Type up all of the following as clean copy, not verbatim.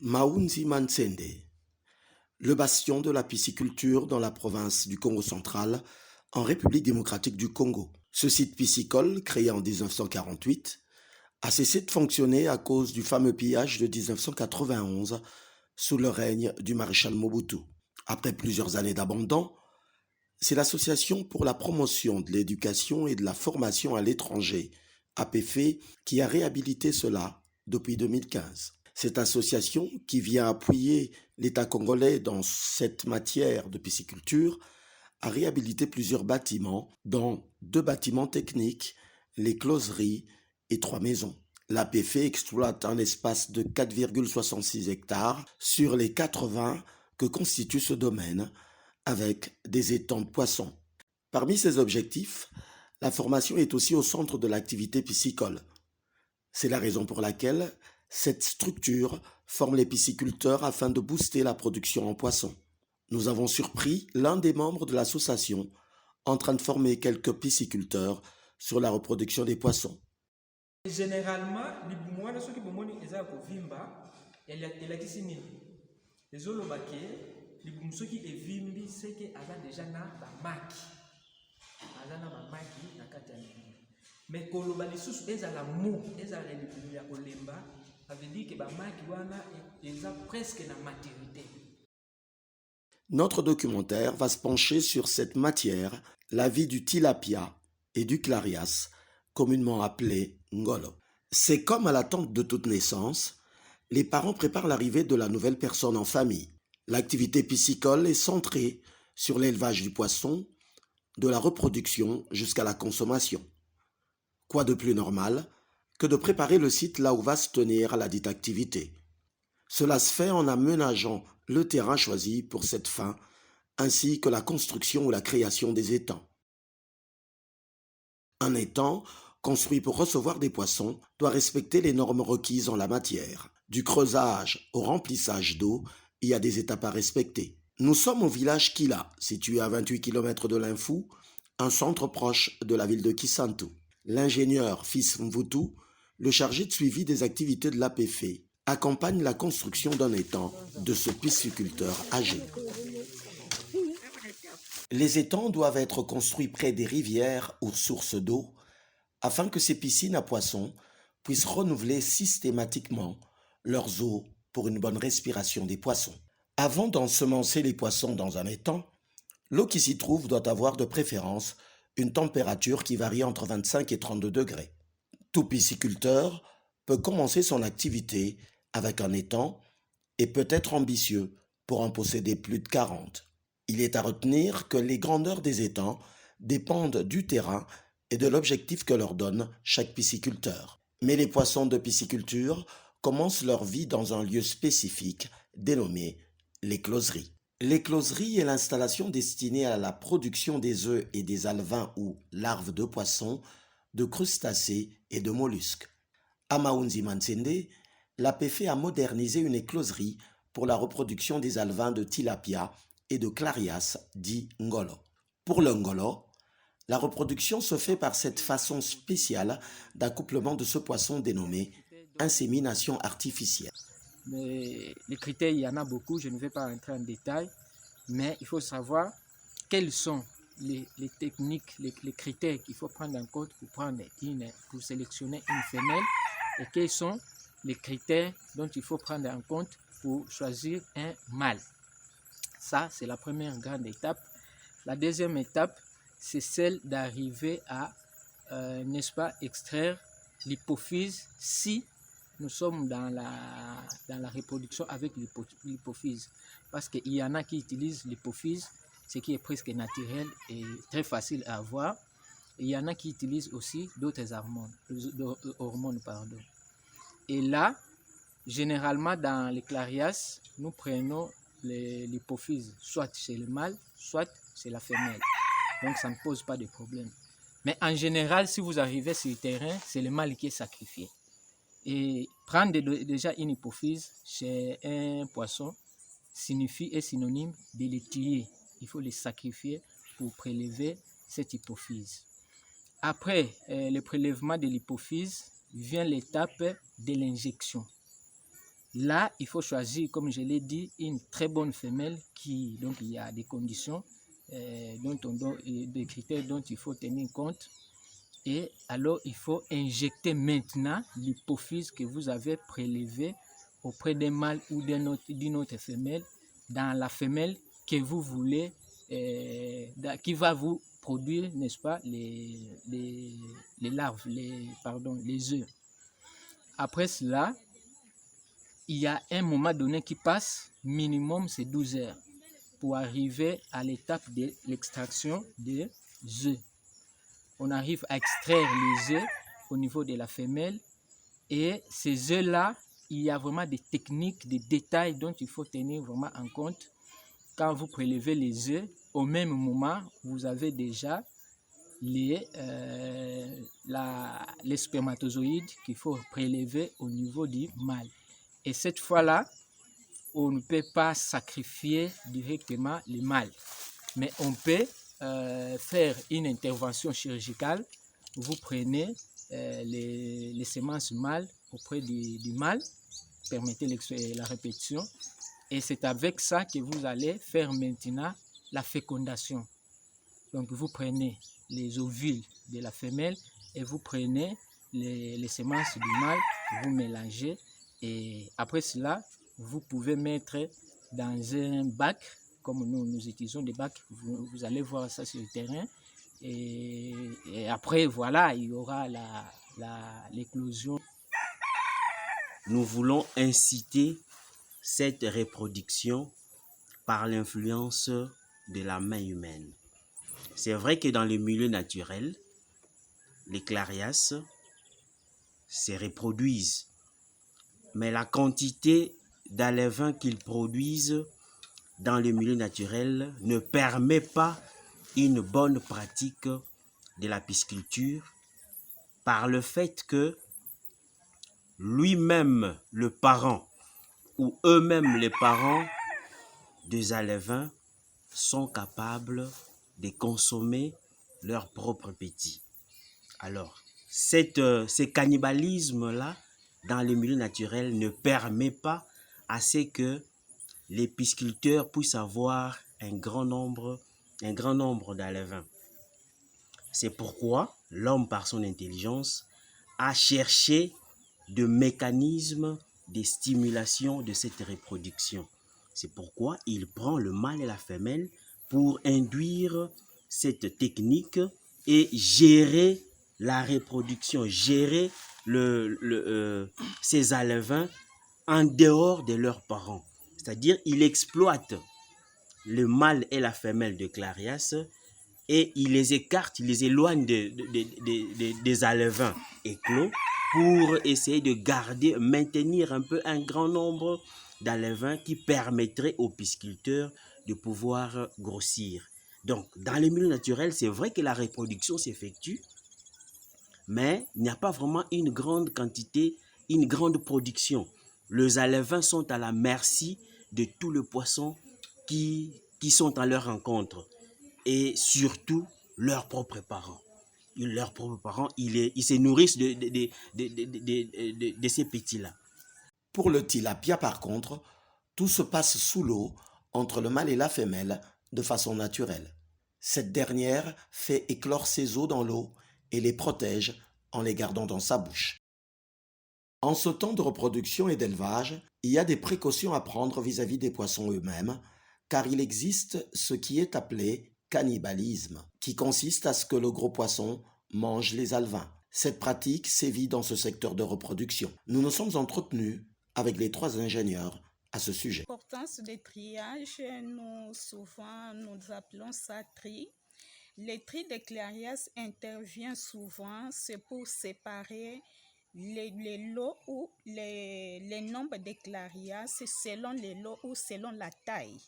Maounzi Mansende, le bastion de la pisciculture dans la province du Congo central, en République démocratique du Congo. Ce site piscicole, créé en 1948, a cessé de fonctionner à cause du fameux pillage de 1991 sous le règne du maréchal Mobutu. Après plusieurs années d'abandon, c'est l'Association pour la promotion de l'éducation et de la formation à l'étranger, APF, qui a réhabilité cela depuis 2015. Cette association, qui vient appuyer l'État congolais dans cette matière de pisciculture, a réhabilité plusieurs bâtiments, dont 2 bâtiments techniques, les closeries et 3 maisons. L'APF exploite un espace de 4,66 hectares sur les 80 que constitue ce domaine, avec des étangs de poissons. Parmi ses objectifs, la formation est aussi au centre de l'activité piscicole. C'est la raison pour laquelle cette structure forme les pisciculteurs afin de booster la production en poissons. Nous avons surpris l'un des membres de l'association en train de former quelques pisciculteurs sur la reproduction des poissons. Généralement, ceux qui les olobake, les ceux qui evimbi, c'est que aza déjà na bamaki, aza na bamaki na kati ya mibili. Mais koloba lisusu ezala mou, ezala libumu ya kolemba, ça veut dire que bamaki wana eza presque na maturité. Notre documentaire va se pencher sur cette matière, la vie du tilapia et du clarias, communément appelé ngolo. C'est comme à l'attente de toute naissance, les parents préparent l'arrivée de la nouvelle personne en famille. L'activité piscicole est centrée sur l'élevage du poisson, de la reproduction jusqu'à la consommation. Quoi de plus normal que de préparer le site là où va se tenir la dite activité. Cela se fait en aménageant le terrain choisi pour cette fin, ainsi que la construction ou la création des étangs. Un étang, construit pour recevoir des poissons, doit respecter les normes requises en la matière. Du creusage au remplissage d'eau, il y a des étapes à respecter. Nous sommes au village Kila, situé à 28 km de Linfou, un centre proche de la ville de Kisantu. L'ingénieur Fils Mvutu, le chargé de suivi des activités de l'APF, accompagne la construction d'un étang de ce pisciculteur âgé. Les étangs doivent être construits près des rivières ou sources d'eau afin que ces piscines à poissons puissent renouveler systématiquement leurs eaux pour une bonne respiration des poissons. Avant d'ensemencer les poissons dans un étang, l'eau qui s'y trouve doit avoir de préférence une température qui varie entre 25 et 32 degrés. Tout pisciculteur peut commencer son activité avec un étang et peut être ambitieux pour en posséder plus de 40. Il est à retenir que les grandeurs des étangs dépendent du terrain et de l'objectif que leur donne chaque pisciculteur. Mais les poissons de pisciculture commencent leur vie dans un lieu spécifique dénommé les closeries. Les closeries est l'installation destinée à la production des œufs et des alevins ou larves de poissons, de crustacés et de mollusques. À Maounzi Mansende, l'APF a modernisé une écloserie pour la reproduction des alevins de tilapia et de clarias, dit ngolo. Pour le ngolo, la reproduction se fait par cette façon spéciale d'accouplement de ce poisson dénommé insémination artificielle. Mais les critères, il y en a beaucoup, je ne vais pas entrer en détail, mais il faut savoir quels sont les techniques, les critères qu'il faut prendre en compte pour sélectionner une femelle et quels sont les critères dont il faut prendre en compte pour choisir un mâle. Ça, c'est la première grande étape. La deuxième étape, c'est celle d'arriver à, n'est-ce pas, extraire l'hypophyse si nous sommes dans la reproduction avec l'hypophyse. Parce qu'il y en a qui utilisent l'hypophyse, ce qui est presque naturel et très facile à avoir. Et il y en a qui utilisent aussi d'autres hormones. Et là, généralement dans les clarias, nous prenons l'hypophyse soit chez le mâle, soit chez la femelle. Donc ça ne pose pas de problème. Mais en général, si vous arrivez sur le terrain, c'est le mâle qui est sacrifié. Et prendre déjà une hypophyse chez un poisson est synonyme de le tuer. Il faut le sacrifier pour prélever cette hypophyse. Après le prélèvement de l'hypophyse, vient l'étape de l'injection. Là, il faut choisir, comme je l'ai dit, une très bonne femelle qui, donc il y a des conditions, des critères dont il faut tenir compte. Et alors, il faut injecter maintenant l'hypophyse que vous avez prélevée auprès d'un mâle ou d'une autre femelle dans la femelle que vous voulez, qui va vous produire, n'est-ce pas, les larves, les œufs. Après cela, il y a un moment donné qui passe, minimum c'est 12 heures, pour arriver à l'étape de l'extraction des œufs. On arrive à extraire les œufs au niveau de la femelle, et ces œufs-là, il y a vraiment des techniques, des détails dont il faut tenir vraiment en compte. Quand vous prélevez les œufs, au même moment, vous avez déjà les spermatozoïdes qu'il faut prélever au niveau du mâle. Et cette fois-là, on ne peut pas sacrifier directement le mâle, mais on peut faire une intervention chirurgicale. Vous prenez les semences mâles auprès du mâle, permettez la répétition, et c'est avec ça que vous allez faire maintenant la fécondation. Donc vous prenez les ovules de la femelle et vous prenez les semences du mâle, vous mélangez, et après cela, vous pouvez mettre dans un bac, comme nous utilisons des bacs, vous allez voir ça sur le terrain, et après, voilà, il y aura l'éclosion. Nous voulons inciter cette reproduction par l'influence de la main humaine. C'est vrai que dans le milieu naturel, les clarias se reproduisent, mais la quantité d'alevins qu'ils produisent dans le milieu naturel ne permet pas une bonne pratique de la pisciculture par le fait que lui-même, le parent, ou eux-mêmes les parents des alevins sont capables de consommer leurs propres petits. Alors, ce cannibalisme-là, dans le milieu naturel, ne permet pas à ce que les pisciculteurs puissent avoir un grand nombre d'alevins. C'est pourquoi l'homme, par son intelligence, a cherché de mécanismes de stimulation de cette reproduction. C'est pourquoi il prend le mâle et la femelle pour induire cette technique et gérer la reproduction, gérer ces alevins en dehors de leurs parents. C'est-à-dire, il exploite le mâle et la femelle de clarias et il les écarte, il les éloigne des alevins éclos pour essayer de garder, maintenir un peu un grand nombre d'alevins qui permettraient aux pisciculteurs de pouvoir grossir. Donc, dans le milieu naturel, c'est vrai que la reproduction s'effectue, mais il n'y a pas vraiment une grande quantité, une grande production. Les alevins sont à la merci de tous les poissons qui sont à leur rencontre, et surtout leurs propres parents. Leurs propres parents, ils se nourrissent de ces petits-là. Pour le tilapia, par contre, tout se passe sous l'eau, entre le mâle et la femelle, de façon naturelle. Cette dernière fait éclore ses œufs dans l'eau et les protège en les gardant dans sa bouche. En ce temps de reproduction et d'élevage, il y a des précautions à prendre vis-à-vis des poissons eux-mêmes, car il existe ce qui est appelé cannibalisme, qui consiste à ce que le gros poisson mange les alevins. Cette pratique sévit dans ce secteur de reproduction. Nous nous sommes entretenus avec les 3 ingénieurs à ce sujet. L'importance des triages, nous appelons ça tri. Le tri des clarias intervient souvent, c'est pour séparer les lots ou les nombres de clarias selon les lots ou selon la taille.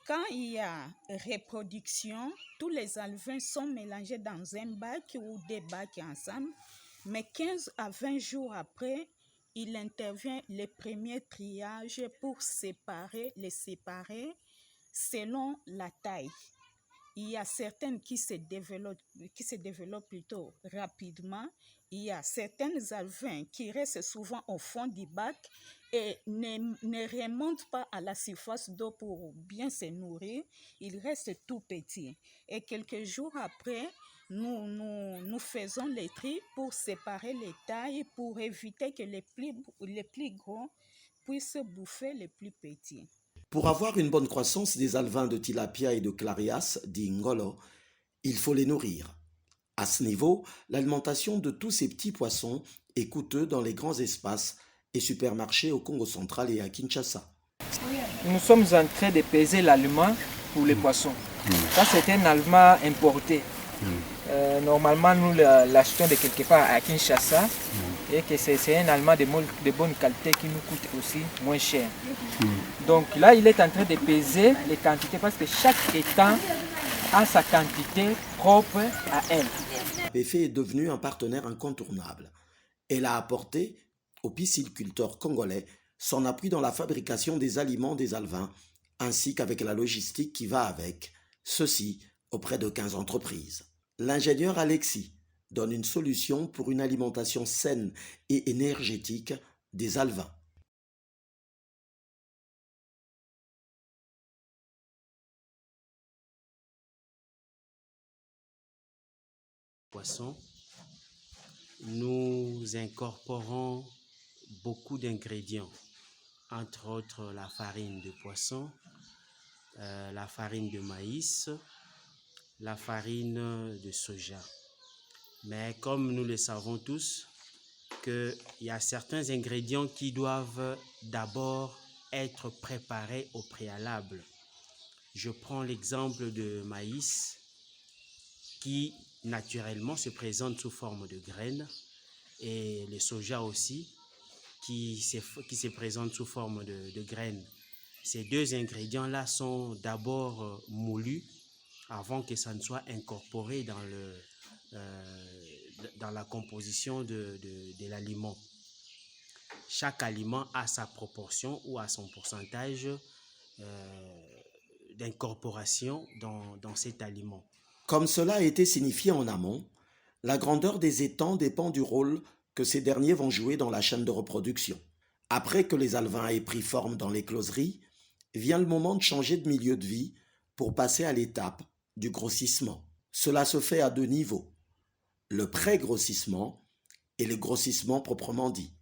Quand il y a reproduction, tous les alevins sont mélangés dans un bac ou des bacs ensemble, mais 15 à 20 jours après, il intervient le premier triage pour les séparer selon la taille. Il y a certaines qui se développent plutôt rapidement. Il y a certaines alevins qui restent souvent au fond du bac et ne remontent pas à la surface d'eau pour bien se nourrir. Ils restent tout petits. Et quelques jours après, nous faisons les tris pour séparer les tailles, pour éviter que les plus gros puissent bouffer les plus petits. Pour avoir une bonne croissance des alevins de tilapia et de clarias, dit Ngolo, il faut les nourrir. À ce niveau, l'alimentation de tous ces petits poissons est coûteuse dans les grands espaces et supermarchés au Congo central et à Kinshasa. Nous sommes en train de peser l'aliment pour les poissons. Ça, c'est un aliment importé. Normalement, nous l'achetons de quelque part à Kinshasa et que c'est un aliment de bonne qualité qui nous coûte aussi moins cher. Donc là, il est en train de peser les quantités parce que chaque étang a sa quantité propre à elle. APF est devenu un partenaire incontournable. Elle a apporté aux pisciculteurs congolais son appui dans la fabrication des aliments des alevins, ainsi qu'avec la logistique qui va avec, ceci auprès de 15 entreprises. L'ingénieur Alexis donne une solution pour une alimentation saine et énergétique des alevins. Poisson, nous incorporons beaucoup d'ingrédients, entre autres la farine de poisson, la farine de maïs, la farine de soja. Mais comme nous le savons tous, qu'il y a certains ingrédients qui doivent d'abord être préparés au préalable. Je prends l'exemple de maïs qui naturellement se présente sous forme de graines et le soja aussi qui se présente sous forme de graines. Ces deux ingrédients-là sont d'abord moulus avant que ça ne soit incorporé dans la composition de l'aliment. Chaque aliment a sa proportion ou a son pourcentage d'incorporation dans cet aliment. Comme cela a été signifié en amont, la grandeur des étangs dépend du rôle que ces derniers vont jouer dans la chaîne de reproduction. Après que les alevins aient pris forme dans l'écloserie, vient le moment de changer de milieu de vie pour passer à l'étape du grossissement. Cela se fait à deux niveaux, le pré-grossissement et le grossissement proprement dit.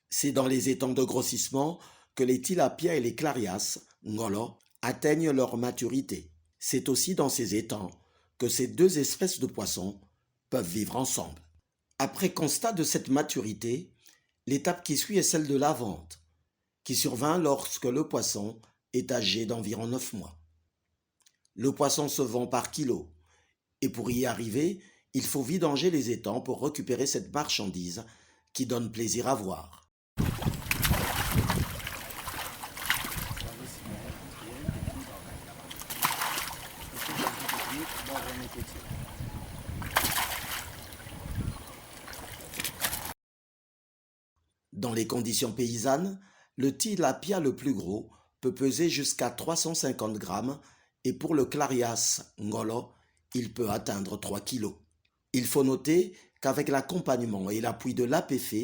C'est dans les étangs de grossissement que les tilapias et les clarias, ngolo, atteignent leur maturité. C'est aussi dans ces étangs que ces deux espèces de poissons peuvent vivre ensemble. Après constat de cette maturité, l'étape qui suit est celle de la vente, qui survint lorsque le poisson est âgé d'environ 9 mois. Le poisson se vend par kilo, et pour y arriver, il faut vidanger les étangs pour récupérer cette marchandise qui donne plaisir à voir. Dans les conditions paysannes, le tilapia le plus gros peut peser jusqu'à 350 grammes et pour le clarias ngolo, il peut atteindre 3 kilos. Il faut noter qu'avec l'accompagnement et l'appui de l'APF,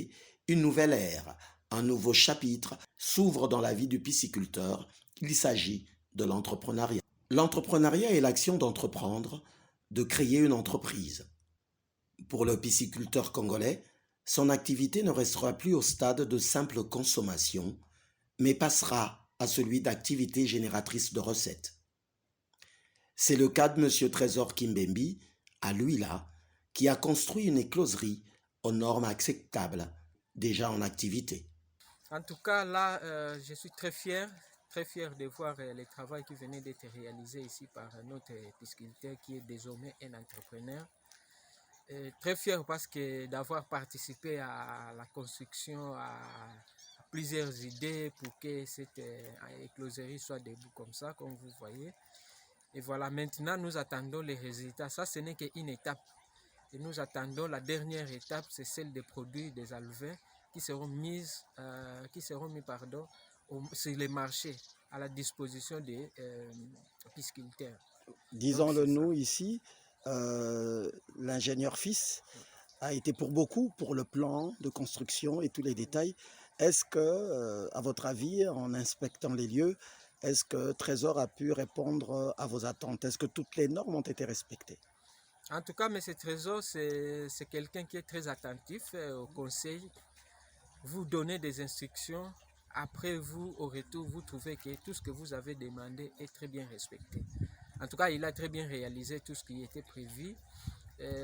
une nouvelle ère, un nouveau chapitre s'ouvre dans la vie du pisciculteur. Il s'agit de l'entrepreneuriat. L'entrepreneuriat est l'action d'entreprendre, de créer une entreprise. Pour le pisciculteur congolais, son activité ne restera plus au stade de simple consommation, mais passera à celui d'activité génératrice de recettes. C'est le cas de M. Trésor Kimbembi, à Luila, qui a construit une écloserie aux normes acceptables, déjà en activité. En tout cas, là, je suis très fier de voir le travail qui venait d'être réalisé ici par notre pisciculteur qui est désormais un entrepreneur. Très fier parce que d'avoir participé à la construction, à plusieurs idées pour que cette écloserie soit debout comme ça, comme vous voyez. Et voilà, maintenant nous attendons les résultats. Ça, ce n'est qu'une étape. Et nous attendons la dernière étape, c'est celle des produits des alevins qui seront mis sur les marchés à la disposition des pisciculteurs. disons-le nous ici, l'ingénieur fils a été pour beaucoup pour le plan de construction et tous les détails. Est-ce que, à votre avis, en inspectant les lieux, est-ce que Trésor a pu répondre à vos attentes? Est-ce que toutes les normes ont été respectées? En tout cas, M. Trésor, c'est quelqu'un qui est très attentif au conseil. Vous donnez des instructions. Après, vous, au retour, vous trouvez que tout ce que vous avez demandé est très bien respecté. En tout cas, il a très bien réalisé tout ce qui était prévu.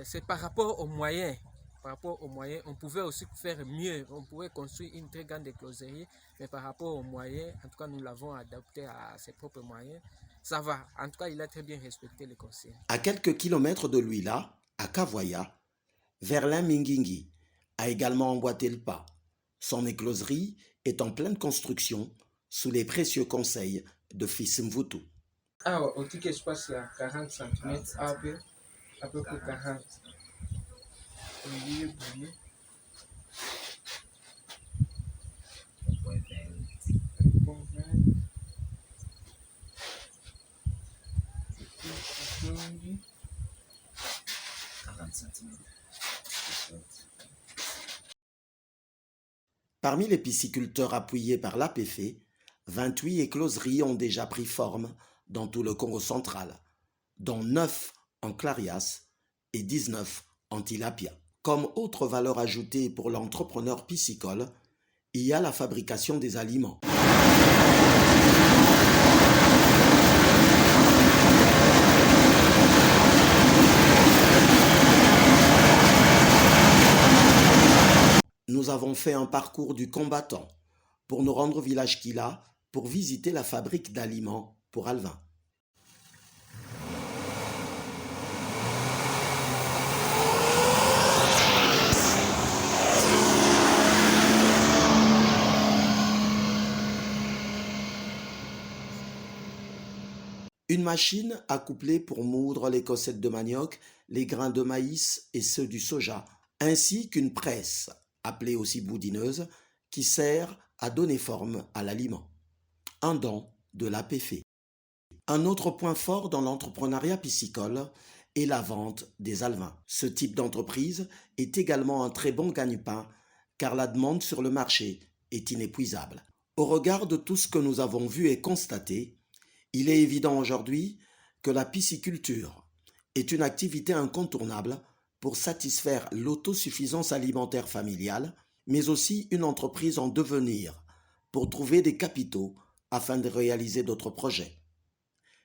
C'est par rapport aux moyens. Par rapport aux moyens, on pouvait aussi faire mieux. On pouvait construire une très grande écloserie, mais par rapport aux moyens, en tout cas, nous l'avons adapté à ses propres moyens. Ça va. En tout cas, il a très bien respecté les conseils. À quelques kilomètres de lui là, à Kavoya, Verlin Mingingi a également emboîté le pas. Son écloserie est en pleine construction sous les précieux conseils de Fils Mvutu. Ah, au petit espace, il y a 40 cm, à peu près 40. Parmi les pisciculteurs appuyés par l'APF, 28 écloseries ont déjà pris forme dans tout le Congo central, dont 9 en Clarias et 19 en Tilapia. Comme autre valeur ajoutée pour l'entrepreneur piscicole, il y a la fabrication des aliments. Nous avons fait un parcours du combattant pour nous rendre au village Kila pour visiter la fabrique d'aliments pour Alvin. Une machine accouplée pour moudre les cossettes de manioc, les grains de maïs et ceux du soja, ainsi qu'une presse, appelée aussi boudineuse, qui sert à donner forme à l'aliment. Un don de l'APF. Un autre point fort dans l'entrepreneuriat piscicole est la vente des alevins. Ce type d'entreprise est également un très bon gagne-pain car la demande sur le marché est inépuisable. Au regard de tout ce que nous avons vu et constaté, il est évident aujourd'hui que la pisciculture est une activité incontournable pour satisfaire l'autosuffisance alimentaire familiale, mais aussi une entreprise en devenir pour trouver des capitaux afin de réaliser d'autres projets.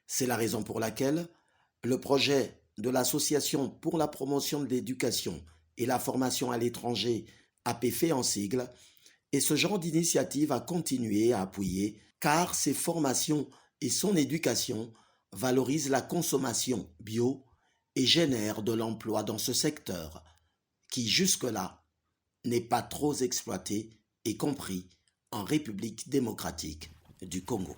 C'est la raison pour laquelle le projet de l'Association pour la promotion de l'éducation et la formation à l'étranger, APF en sigle, et ce genre d'initiative à continuer à appuyer car ces formations et son éducation valorisent la consommation bio et génèrent de l'emploi dans ce secteur qui jusque-là n'est pas trop exploité et compris en République démocratique du Congo.